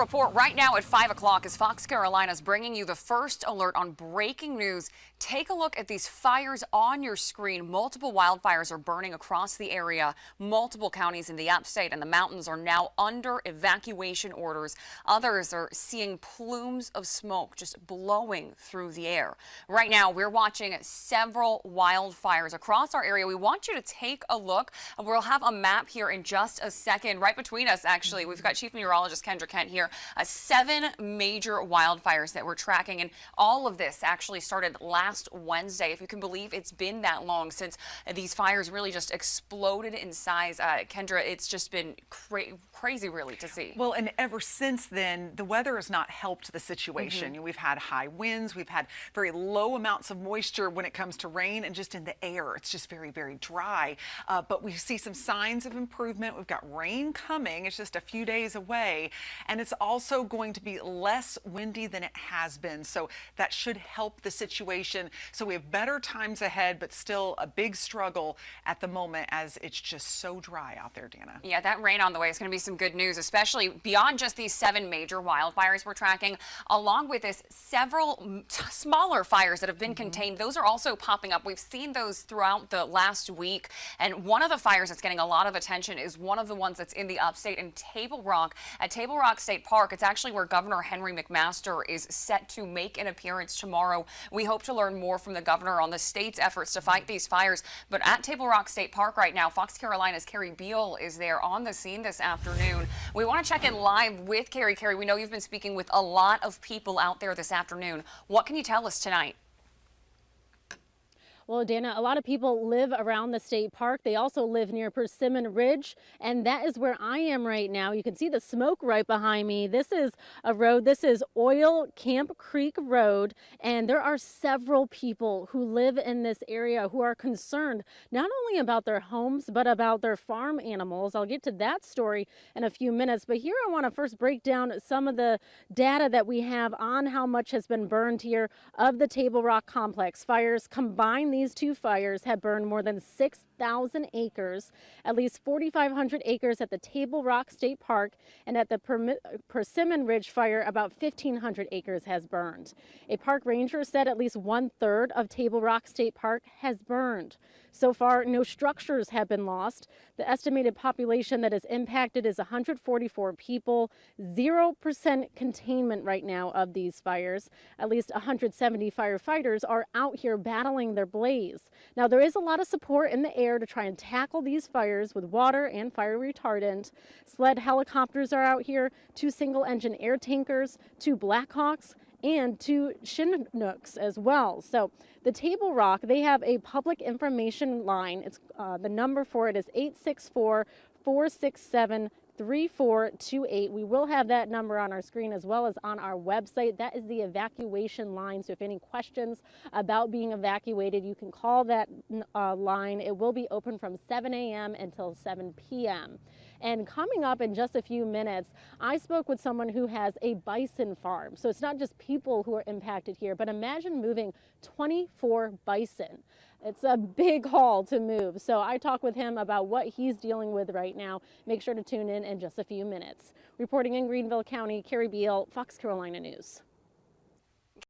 Report right now at 5 o'clock as Fox Carolina's bringing you the first alert on breaking news. Take a look at these fires on your screen. Multiple wildfires are burning across the area. Multiple counties in the upstate and the mountains are now under evacuation orders. Others are seeing plumes of smoke just blowing through the air. Right now, we're watching several wildfires across our area. We want you to take a look. We'll have a map here in just a second. Right between us, actually, we've got Chief Meteorologist Kendra Kent here. 7 major wildfires that we're tracking, and all of this actually started last Wednesday. If you can believe it's been that long since these fires really just exploded in size. Kendra, it's just been crazy really to see. Well, and ever since then, the weather has not helped the situation. We've had high winds, we've had very low amounts of moisture when it comes to rain, and just in the air, it's just very, very dry. But we see some signs of improvement. We've got rain coming. It's just a few days away, and it's also going to be less windy than it has been. So that should help the situation. So we have better times ahead, but still a big struggle at the moment as it's just so dry out there, Dana. Yeah, that rain on the way is going to be some good news, especially beyond just these 7 major wildfires we're tracking. Along with this, several smaller fires that have been contained. Those are also popping up. We've seen those throughout the last week. And one of the fires that's getting a lot of attention is one of the ones that's in the upstate in Table Rock. At Table Rock State Park, it's actually where Governor Henry McMaster is set to make an appearance tomorrow. We hope to learn more from the governor on the state's efforts to fight these fires. But at Table Rock State Park right now, Fox Carolina's Carrie Beal is there on the scene this afternoon. We want to check in live with Carrie. Carrie, we know you've been speaking with a lot of people out there this afternoon. What can you tell us tonight? Well, Dana, a lot of people live around the state park. They also live near Persimmon Ridge, and that is where I am right now. You can see the smoke right behind me. This is a road. This is Oil Camp Creek Road, and there are several people who live in this area who are concerned not only about their homes, but about their farm animals. I'll get to that story in a few minutes, but here I want to first break down some of the data that we have on how much has been burned here of the Table Rock Complex. Fires combined, these 2 fires have burned more than 6,000 acres, at least 4,500 acres at the Table Rock State Park, and at the Persimmon Ridge fire, about 1,500 acres has burned. A park ranger said at least 1/3 of Table Rock State Park has burned. So far, no structures have been lost. The estimated population that is impacted is 144 people, 0% containment right now of these fires. At least 170 firefighters are out here battling their blaze. Now, there is a lot of support in the air to try and tackle these fires with water and fire retardant. Sled helicopters are out here, 2 single-engine air tankers, 2 Blackhawks, and 2 Chinooks as well. So the Table Rock, they have a public information line. It's the number for it is 864-467-3428. We will have that number on our screen as well as on our website. That is the evacuation line. So if any questions about being evacuated, you can call that line. It will be open from 7 a.m. until 7 p.m. And coming up in just a few minutes, I spoke with someone who has a bison farm. So it's not just people who are impacted here, but imagine moving 24 bison. It's a big haul to move. So I talked with him about what he's dealing with right now. Make sure to tune in just a few minutes. Reporting in Greenville County, Carrie Beal, Fox Carolina News.